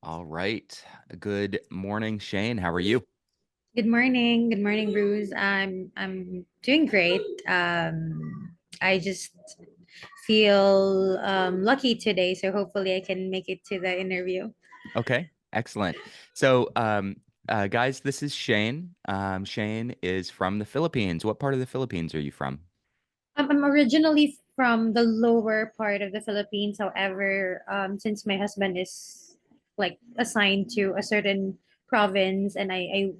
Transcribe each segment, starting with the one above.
All right. Good morning, Shayne. How are you? Good morning. Good morning, Bruce. I'm doing great. I just feel lucky today, so hopefully I can make it to the interview. Okay, excellent. So, guys, this is Shayne. Shayne is from the Philippines. What part of the Philippines are you from? I'm originally from the lower part of the Philippines. However, since my husband is like assigned to a certain province, and I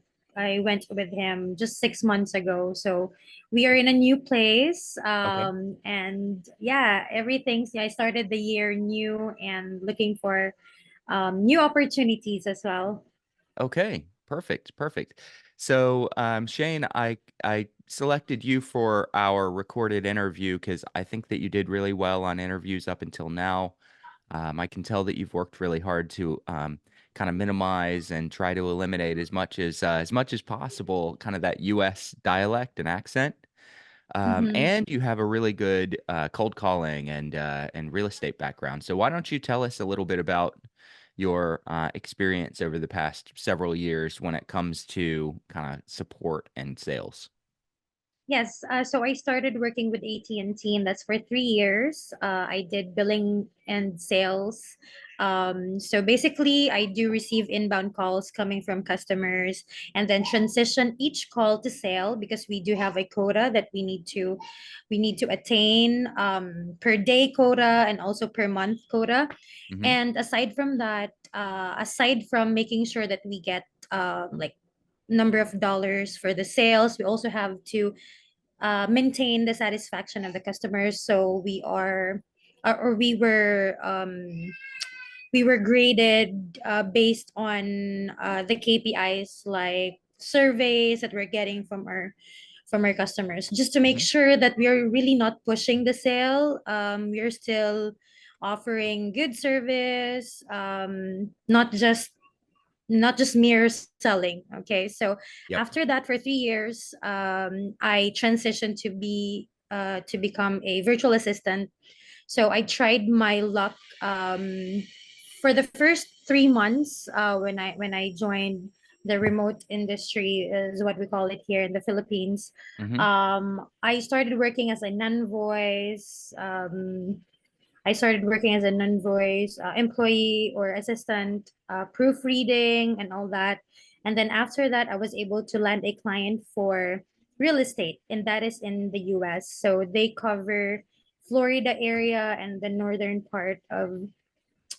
went with him just 6 months ago. So we are in a new place. Okay. And yeah, everything's. I started the year new and looking for new opportunities as well. Okay. Perfect. Perfect. So, Shayne, I selected you for our recorded interview because I think that you did really well on interviews up until now. I can tell that you've worked really hard to kind of minimize and try to eliminate as much as possible, kind of that U.S. dialect and accent. Mm-hmm. And you have a really good cold calling and real estate background. So why don't you tell us a little bit about your experience over the past several years when it comes to kind of support and sales? Yes, so I started working with AT&T, and that's for 3 years. I did billing and sales. So basically, I do receive inbound calls coming from customers, and then transition each call to sale because we do have a quota that we need to attain, per day quota and also per month quota. Hmm. And aside from that, aside from making sure that we get like number of dollars for the sales, we also have to maintain the satisfaction of the customers. So or we were graded based on the KPIs, like surveys that we're getting from our customers, just to make Hmm. sure that we are really not pushing the sale. We're still offering good service, not just mere selling. Okay, so Yep. after that, for 3 years, I transitioned to become a virtual assistant. So I tried my luck for the first 3 months, when I joined the remote industry, is what we call it here in the Philippines. Hmm. I started working as a non-voice. I started working as a non-voice employee or assistant, proofreading and all that. And then after that, I was able to land a client for real estate, and that is in the US. So they cover Florida area and the northern part of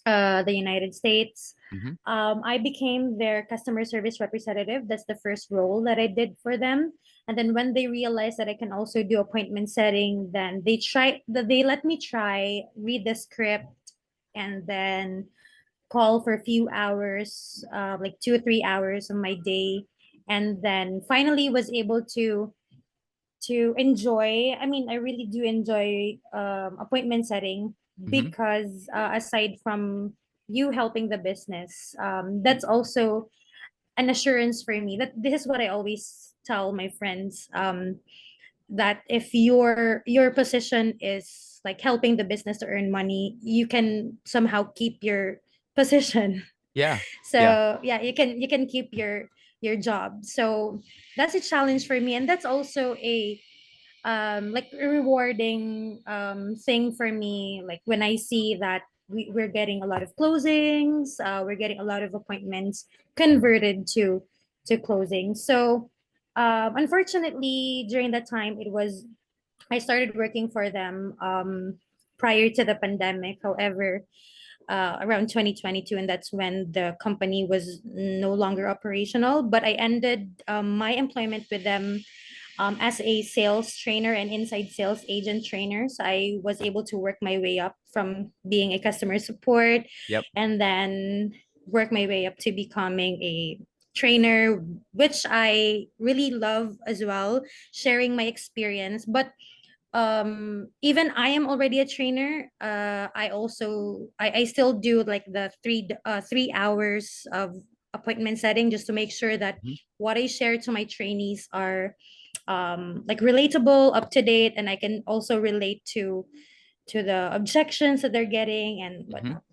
the United States. Hmm. I became their customer service representative. That's the first role that I did for them. And then when they realized that I can also do appointment setting, then they let me try read the script and then call for a few hours, like 2 or 3 hours of my day, and then finally was able to enjoy. I mean, I really do enjoy appointment setting Hmm. because aside from you helping the business, that's also an assurance for me that this is what I always tell my friends, that if your position is like helping the business to earn money, you can somehow keep your position. Yeah. Yeah. So yeah, you can keep your job. So that's a challenge for me, and that's also a like a rewarding thing for me, like when I see that we're getting a lot of closings, we're getting a lot of appointments converted to closings. So unfortunately, during that time, I started working for them prior to the pandemic. However, around 2022, and that's when the company was no longer operational, but I ended my employment with them as a sales trainer and inside sales agent trainer. So I was able to work my way up from being a customer support, Yep. and then work my way up to becoming a trainer, which I really love as well, sharing my experience. But even I am already a trainer. I still do like the 3 hours of appointment setting, just to make sure that Hmm. what I share to my trainees are like relatable, up to date, and I can also relate to the objections that they're getting and Hmm. whatnot.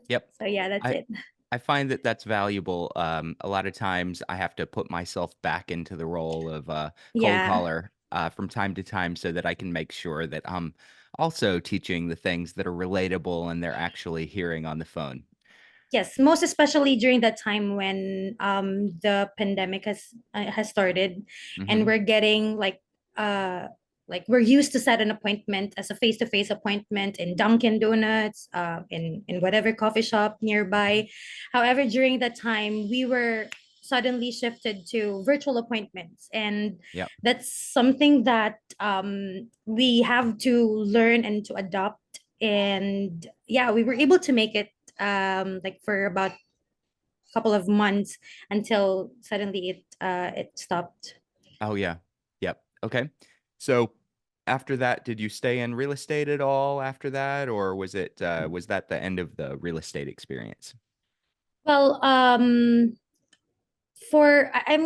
Yep. So yeah, that's I it. I find that that's valuable. A lot of times I have to put myself back into the role of cold Yeah. caller from time to time so that I can make sure that I'm also teaching the things that are relatable and they're actually hearing on the phone. Yes, most especially during that time when the pandemic has started, and Hmm. we're getting like we're used to set an appointment as a face-to-face appointment in Dunkin' Donuts, in whatever coffee shop nearby. However, during that time, we were suddenly shifted to virtual appointments, and Yep. that's something that we have to learn and to adopt. And yeah, we were able to make it like for about a couple of months until suddenly it stopped. Oh yeah. Yep. Okay. So after that, did you stay in real estate at all after that, or was that the end of the real estate experience? Well, I'm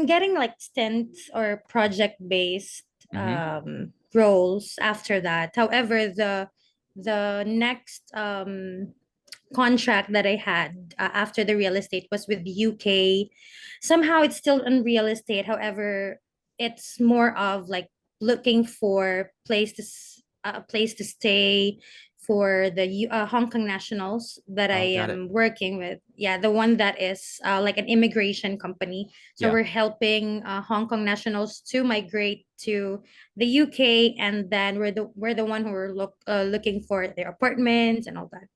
getting like stints or project based Hmm. roles after that. However, the next contract that I had after the real estate was with UK. Somehow it's still in real estate. However, it's more of like looking for a place to stay for the Hong Kong nationals that Oh, I got it. am working with. Yeah, the one that is like an immigration company. So Yeah. we're helping Hong Kong nationals to migrate to the UK, and then we're the one who are looking for their apartments and all that.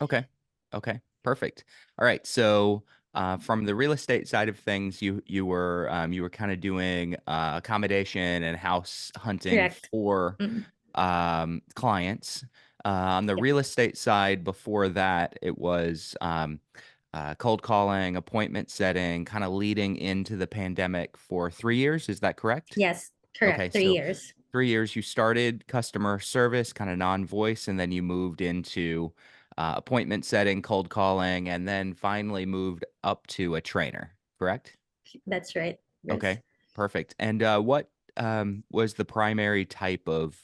Okay. Okay. Perfect. All right. So, from the real estate side of things, you were kind of doing accommodation and house hunting Correct. for Mm. clients. On the Yep. real estate side, before that, it was cold calling, appointment setting, kind of leading into the pandemic for 3 years. Is that correct? Yes, Okay, correct. Three so years. 3 years you started customer service, kind of non-voice, and then you moved into appointment setting, cold calling, and then finally moved up to a trainer, correct? That's right. Yes. Okay, perfect. And what was the primary type of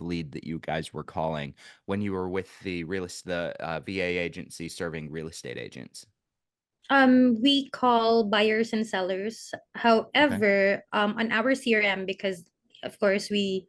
lead that you guys were calling when you were with the VA agency serving real estate agents? We call buyers and sellers. Okay. However, on our CRM, because of course we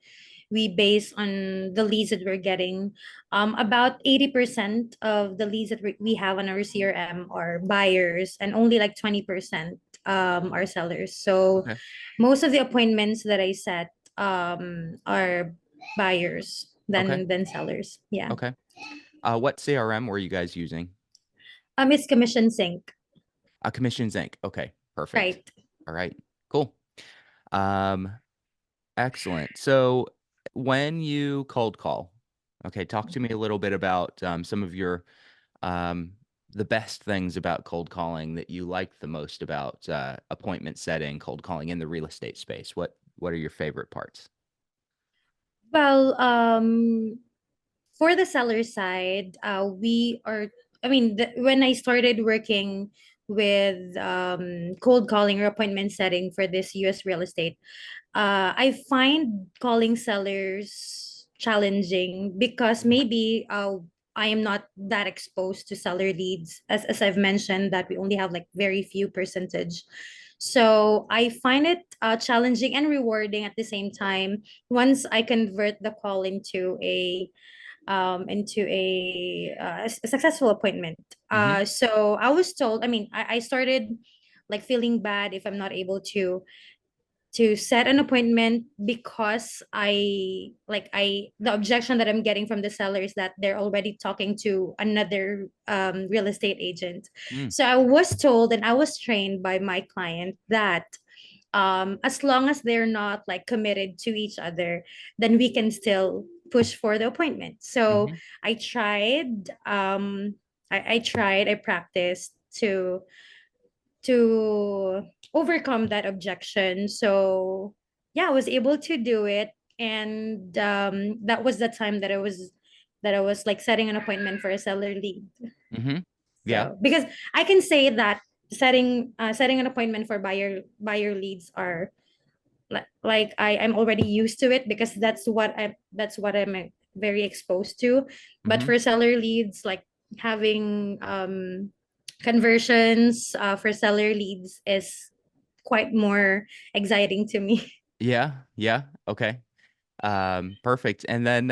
base on the leads that we're getting, about 80% of the leads that we have on our CRM are buyers, and only like 20% are sellers. So Okay. most of the appointments that I set are buyers Okay. than sellers. Yeah. Okay. What CRM were you guys using? It's commission sync. Commissions Inc. Okay, perfect. Right. All right, cool. Um, Excellent. So when you cold call, okay, talk to me a little bit about some of your um, the best things about cold calling that you like the most about appointment setting, cold calling in the real estate space. What are your favorite parts? Well, for the seller side, we are, I mean, when I started working with cold calling or appointment setting for this US real estate, I find calling sellers challenging because maybe I am not that exposed to seller leads, as I've mentioned that we only have like very few percentage. So I find it challenging and rewarding at the same time once I convert the call into a successful appointment. Mm-hmm. So I was told, I mean, I started like feeling bad if I'm not able to set an appointment because I the objection that I'm getting from the seller is that they're already talking to another real estate agent. Mm, So I was told and I was trained by my client that as long as they're not like committed to each other, then we can still push for the appointment. So mm-hmm. I tried, I practiced to overcome that objection. So yeah, I was able to do it, and that was the time that I was like setting an appointment for a seller lead. Mm-hmm. Yeah. So because I can say that setting an appointment for buyer leads are like I'm already used to it because that's what I'm very exposed to. But Mm-hmm. for seller leads, like having conversions for seller leads is quite more exciting to me. Yeah, yeah, okay. Perfect. And then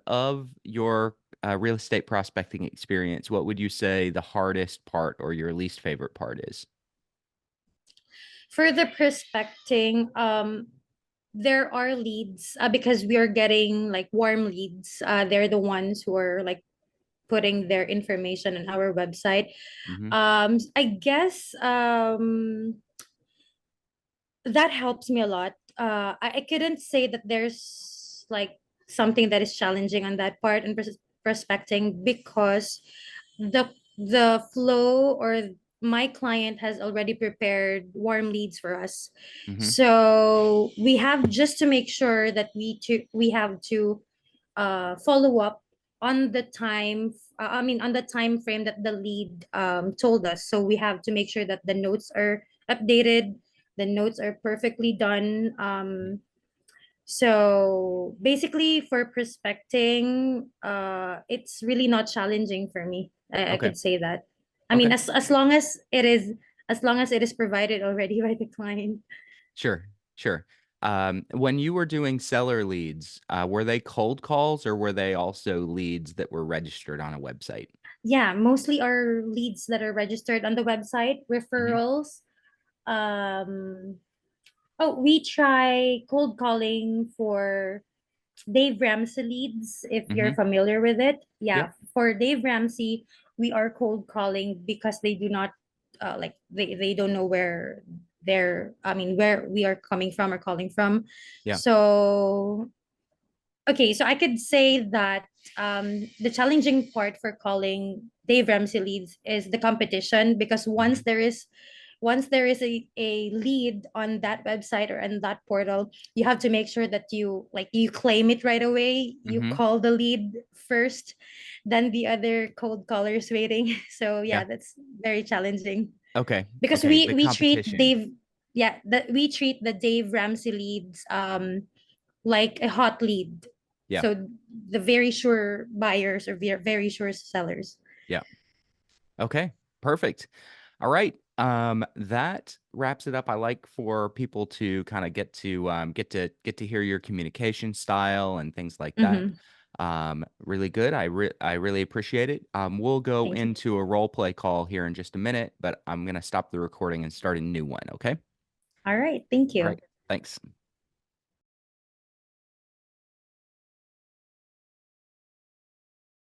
of your real estate prospecting experience, what would you say the hardest part or your least favorite part is? For the prospecting, there are leads because we are getting like warm leads. They're the ones who are like putting their information on our website. Mm-hmm. I guess that helps me a lot. I couldn't say that there's like something that is challenging on that part and prospecting because the flow or my client has already prepared warm leads for us. Mm-hmm. So we have just to make sure that we have to follow up on the time on the time frame that the lead told us. So we have to make sure that the notes are updated, the notes are perfectly done. So basically for prospecting, it's really not challenging for me. I Okay. could say that. I mean, Okay. as long as it is, as long as it is provided already by the client. Sure. Sure. When you were doing seller leads, were they cold calls or were they also leads that were registered on a website? Yeah, mostly are leads that are registered on the website, Hmm. referrals. Um, oh, we try cold calling for Dave Ramsey leads, if you're Hmm. familiar with it. Yep. Yeah, for Dave Ramsey, we are cold calling because they do not like they don't know where where we are coming from or calling from. Yeah. So okay, so I could say that the challenging part for calling Dave Ramsey leads is the competition because Hmm. once there is a lead on that website or on that portal, you have to make sure that you claim it right away. You Hmm. call the lead first, then the other cold callers waiting. So yeah, Yeah. that's very challenging Okay. because Okay. The we treat competition. Dave yeah that we treat the Dave Ramsey leads like a hot lead. Yeah. So the very sure buyers or very sure sellers. Yeah. Okay, perfect. All right. That wraps it up. I like for people to kind of get to hear your communication style and things like that. Hmm. Really good. I really appreciate it. We'll go Thank you. into a role play call here in just a minute, but I'm gonna stop the recording and start a new one, okay? All right. Thank All you. right. Thanks.